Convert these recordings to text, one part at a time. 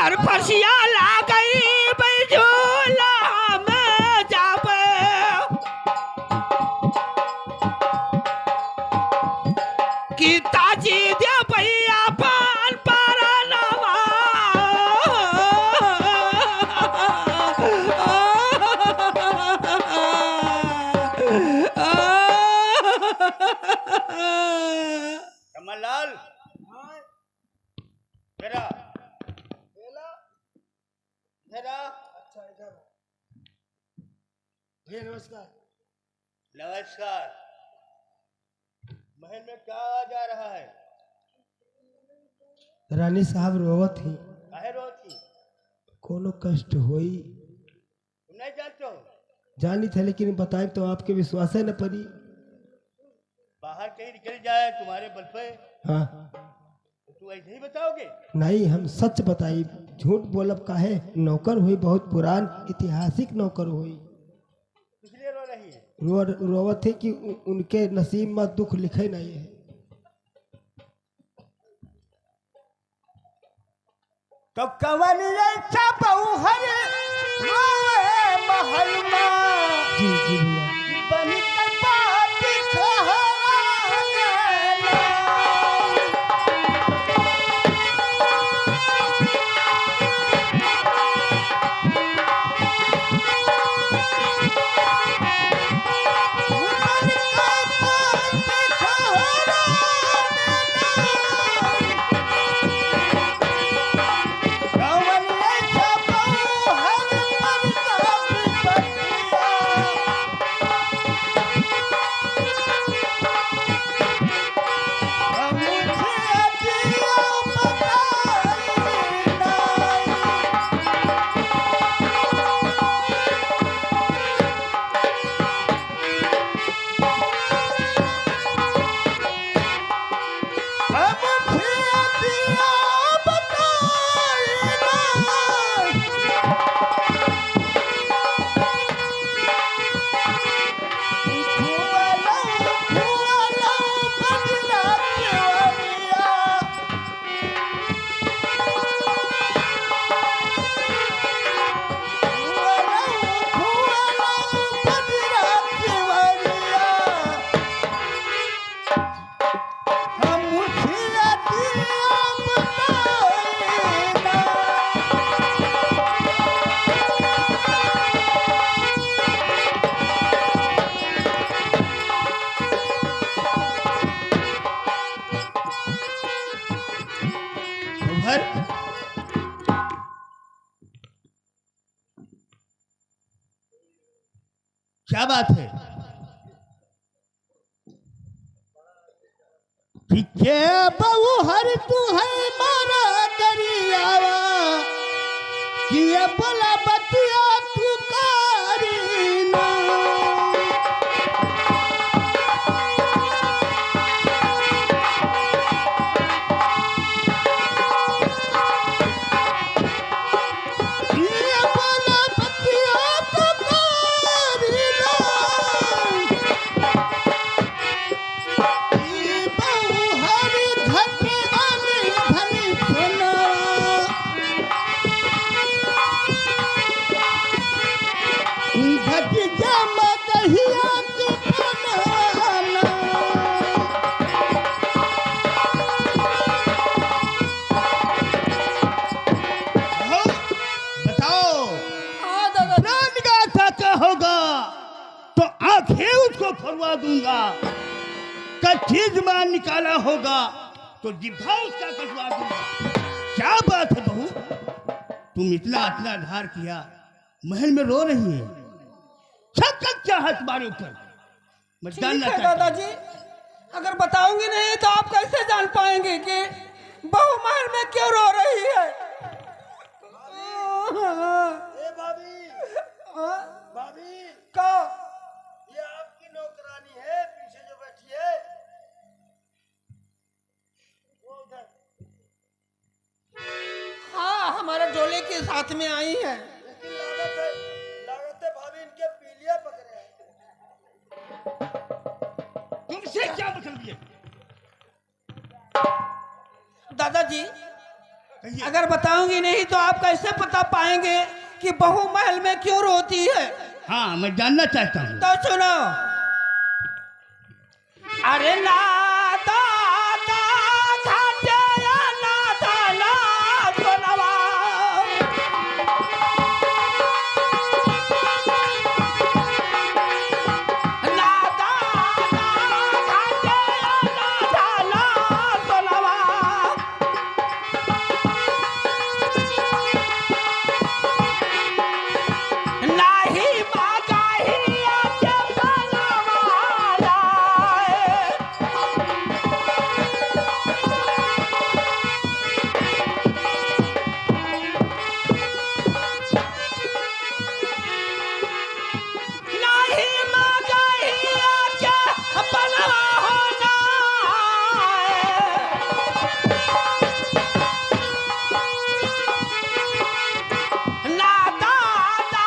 घर फसिया ला गई बैजोला में जाबे कि ताजी दे भैया पान पारा नवा कमललाल मेरा मेरा अच्छा इधर भैया नमस्कार। नमस्कार। महल में क्या जा रहा है? रानी साहब रोवत ही काहे रोती? कोनो कष्ट होई तुम नहीं जानते हो? जानी थे लेकिन बताए तो आपके विश्वास है न पड़ी। बाहर कहीं निकल जाए तुम्हारे बल पे हाँ तो तू ऐसे ही बताओगे? नहीं हम सच बताई, झूठ बोलब काहे। नौकर हुई बहुत पुरान ऐतिहासिक नौकर हुई। इसलिए रो रही है? रोवत है कि उनके नसीब में दुख लिखे नहीं है। तो कवन अच्छा बहु हर रोवे महल में जी जी भैया बन के बात कहवाना। क्या बात है? पीछे बहु हर तू है मारा दरियावा कि ये बोला बतिया तू कारी ना। फरवा दूंगा का चीज मान निकाला होगा तो जिभा उसका कटवा दूंगा। क्या बात है बहू, तुम इतना इतना धार किया, महल में रो रही है, शक्कत क्या है तुम्हारे ऊपर? मैं जानना चाहता हूं। दादाजी अगर बताऊंगी नहीं तो आप कैसे जान पाएंगे कि बहू महल में क्यों रो रही है? भाभी भाभी का ये आपकी नौकरानी है, पीछे जो बैठी है वो उधर। हाँ हमारे डोले के साथ में आई है। लेकिन लागत है भाभी इनके पीलिया पकड़े हैं। तुमसे क्या मतलब ये? दादाजी कहिए। अगर बताऊंगी नहीं तो आप कैसे बता पाएंगे कि बहू महल में क्यों रोती है? हाँ, मैं जानना चाहता हूँ। तो सुनो। अरे नादा दा घाटे नादा ना सोनवा, नादा दा घाटे नादा ना सोनवा, नाही मागाही आके बनवाला नाही मागाही आके बनवा होना, ना दादा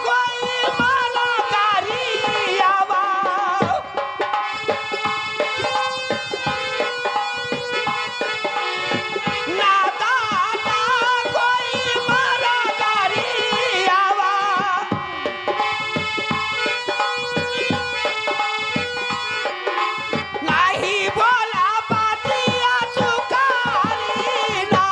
कोई माला करियावा, ना दादा कोई माला करियावा, नाही बोला बातिया चुकारी ना,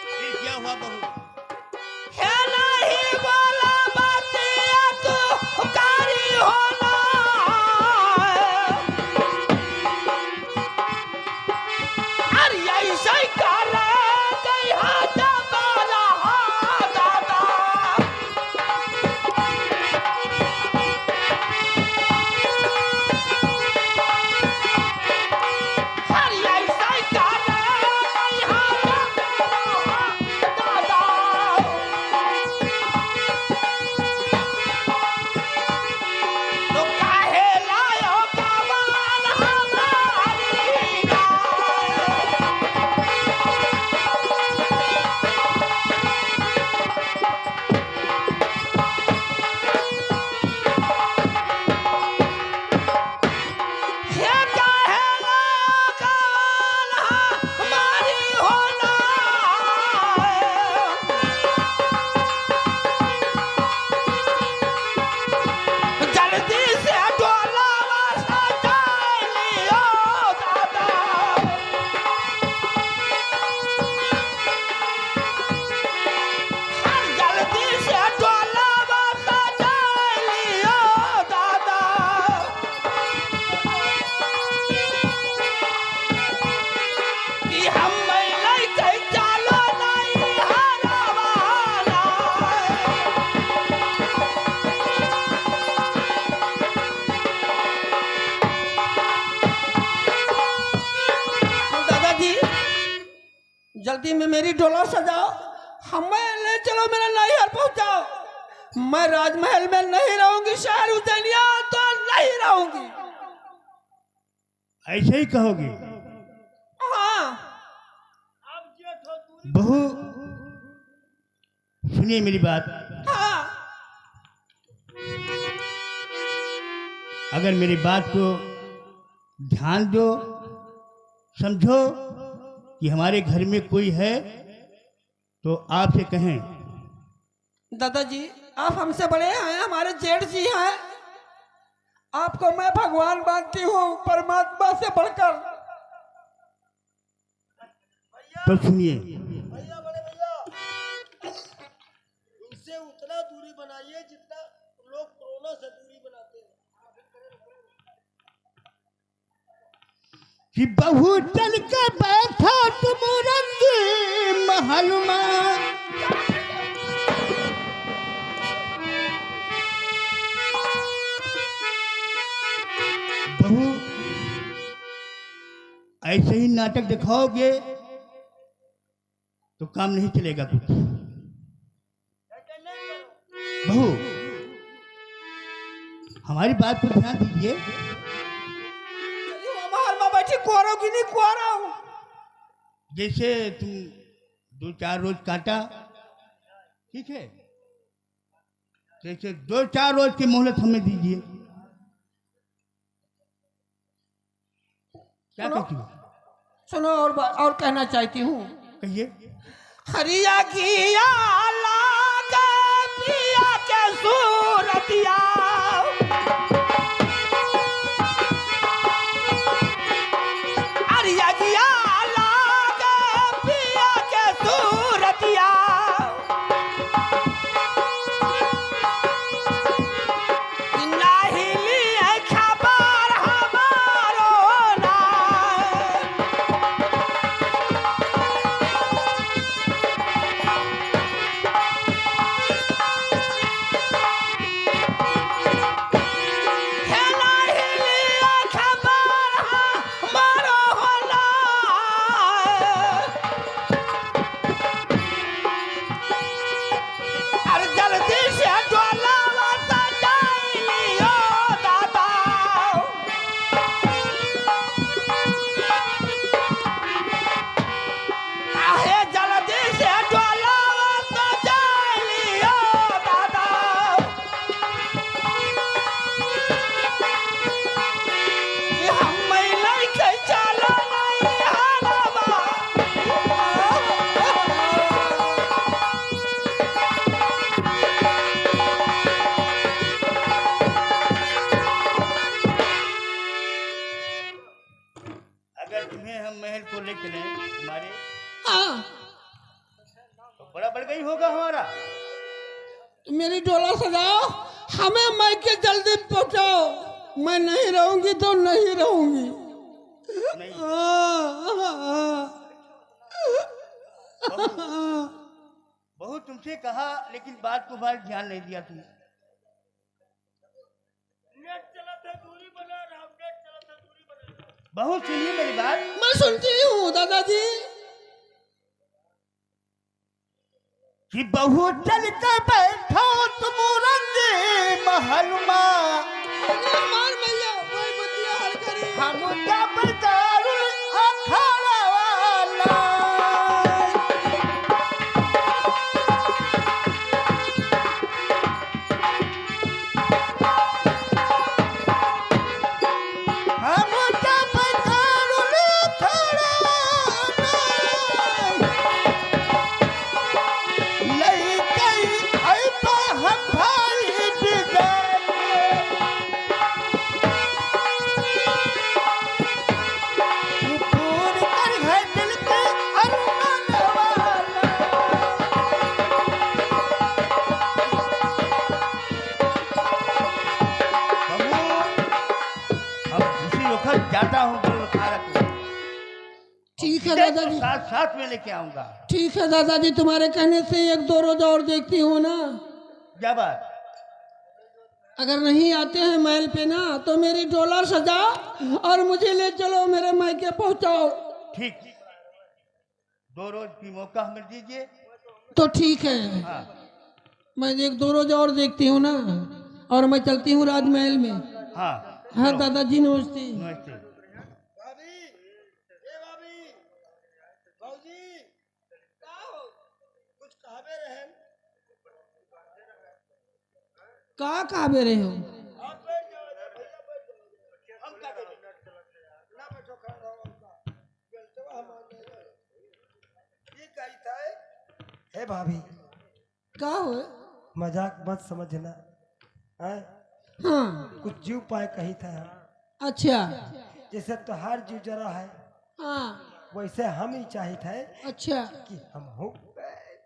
फिर क्या हुआ बहू? है नहीं बोला बातिया चुकारी होना, अरे ऐसे ही कर गई हाथ बाला दादा, अरे ऐसे ही कर गई हाथ बाला दादा, तो काहे लायो कमान हमारी गाय, ये काहे लायो कमान हमारी होना, जल्दी से डोलावा सजा लियो दादा, हर जल्दी से डोलावा सजा लियो दादा, कि हम लेके चलो नहीं हरवाना, दादाजी जल्दी में मेरी डोला सजाओ, हमें ले चलो, मेरा नैहर पहुंचाओ, मैं राजमहल में नहीं रहूंगी, शहर उज्जैनिया तो नहीं रहूंगी। ऐसे ही कहोगे? हाँ बहू सुनिए मेरी बात। हाँ अगर मेरी बात को ध्यान दो, समझो कि हमारे घर में कोई है तो आपसे कहें। दादाजी आप हमसे बड़े हैं, हमारे जेठ जी हैं, आपको मैं भगवान मानती हूँ परमात्मा से बढ़कर। तो सुनिए, भैया बड़े भैया, इनसे उतना दूरी बनाइए जितना लोग कोरोना से दूरी बनाते हैं। कि बहू चल के बैठा तुम रंग महल में, बहू ऐसे ही नाटक दिखाओगे तो काम नहीं चलेगा कुछ। बहू हमारी बात को ध्यान दीजिए। महल में बैठी कुआरों की नहीं कुआरा हूँ। जैसे तुम 2-4 रोज काटा, ठीक है, जैसे 2-4 रोज की मोहलत हमें दीजिए। क्या सुनो। कहती हो? सुनो और कहना चाहती हूँ। कहिए। हरिया किया लागे पिया के सूरतिया, हरिया किया लागे पिया के सूरतिया, नाही लिए खबर हमारो ना, अगर तुम्हें हम महल को ले चले हमारे, हाँ, तो बड़ा बढ़ गई होगा हमारा। मेरी डोला सजाओ, हमें मायके जल्दी पहुंचाओ। मैं नहीं रहूंगी तो नहीं रहूंगी। नहीं। बहू तुमसे कहा, लेकिन बात को बात ध्यान नहीं दिया तुमने। बहू सुनिए मेरी बात। मैं सुनती हूँ दादाजी। कि बहू चल के बैठो तुम रंगे महल माँ, हमार मैया वही बतिया हर करी। हम जब दारुल अखाड़ा वाला, हम जब दारुल अखाड़ा लई गई ऐसा हम भाई बिगाड़े, पूर कर है दिल के अरमान वाला। बहू, अब उसी वक्त जाता हूँ तो खा रखो। ठीक है दादाजी, साथ साथ में लेके आऊंगा। ठीक है दादाजी, तुम्हारे कहने से 1-2 रोज और देखती हूँ ना। क्या बात? अगर नहीं आते हैं महल पे ना, तो मेरी डोला सजाओ और मुझे ले चलो, मेरे मायके पहुंचाओ। ठीक, 2 रोज की मौका हमें दीजिए। तो ठीक है, हाँ मैं 1-2 रोज और देखती हूँ ना, और मैं चलती हूँ राजमहल में। हाँ। हाँ चलो, दादाजी नमस्ते। नमस्ते। का काबे रहे हो? हे भाभी, का हो? मजाक मत समझना है। हाँ कुछ जीव पाए कही था। अच्छा। जैसे तुहार जीव जरा है, हाँ वैसे हम ही चाहिए थे अच्छा। कि हम हो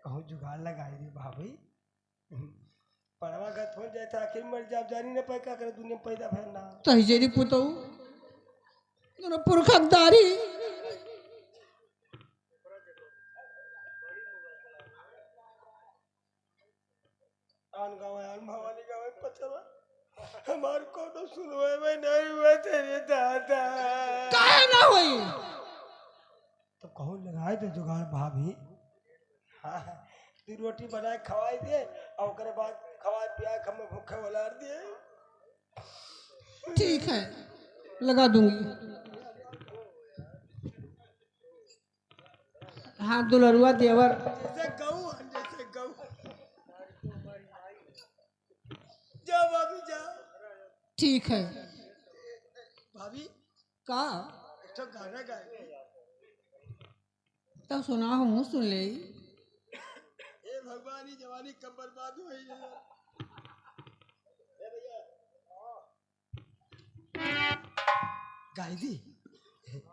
कहूँ जुगाड़ लगाई रे भाभी। पढ़वा गत हो जाए था, आखिर मर जाब, जानी न पाए का करे, दुनिया में पैदा भर ना। तहजेरी पुतऊ पुरखदारी। आन गाँव आन भवानी गाँव पचवा हमार को तो सुनवाए में नहीं हुआ तेरे दादा। काहे ना हुई? तो कहूँ लगाए तो जुगाड़ भाभी। हाँ, 2 रोटी बनाए खवाई दे और ओकरे बाद खवाए पिया के हमें भूखे वाला दिए। ठीक है, लगा दूंगी। हाँ दुलरुआ देवर। जैसे गऊ, जैसे गऊ। ठीक है। भाभी का एक ठो गाना गाए। तब सुना हूँ, सुन ले। हे भगवान ही जवानी कब बर्बाद हुई है। गाई दी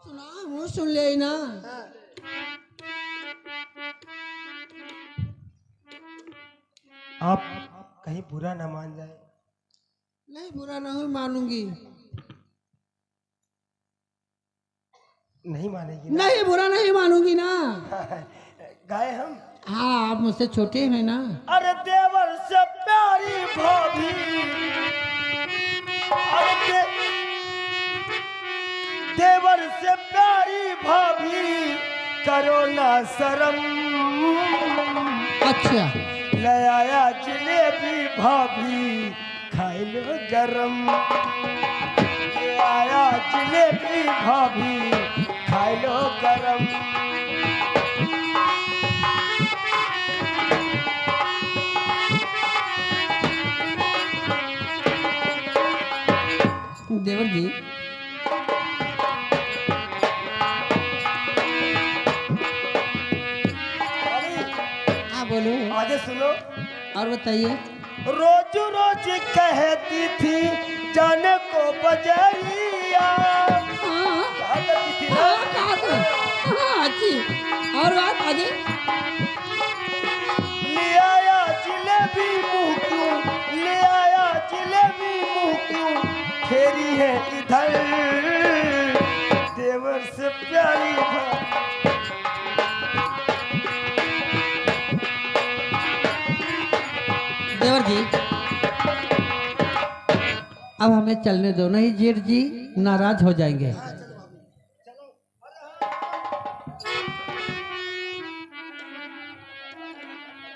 सुना हूँ, सुन ले ना। हाँ। आप कहीं बुरा ना मान जाए। नहीं, बुरा नहीं मानूंगी। नहीं मानेगी ना? नहीं, बुरा नहीं मानूंगी ना। गाए हम। हाँ, आप मुझसे छोटे हैं ना। अरे देवर से प्यारी भाभी, अरे देवर से प्यारी भाभी, करो ना शर्म। अच्छा, ले आया जलेबी भाभी, खाई लो गरम। ले आया जलेबी भाभी, खाई लो गरम। देवर जी, हाँ बोलो। आगे सुनो। और बताइए। रोज रोज कहती थी जाने को बजरिया। हाँ, कहा करती थी ना? हाँ, कहा तो। हाँ, अच्छी। और बात आगे। ले आया जिलेबी मुँह क्यों, ले आया जिलेबी मुँह क्यों, फेरी है इधर देवर से प्यारी देवर जी, अब हमें चलने दो, नहीं जेठ जी नाराज हो जाएंगे।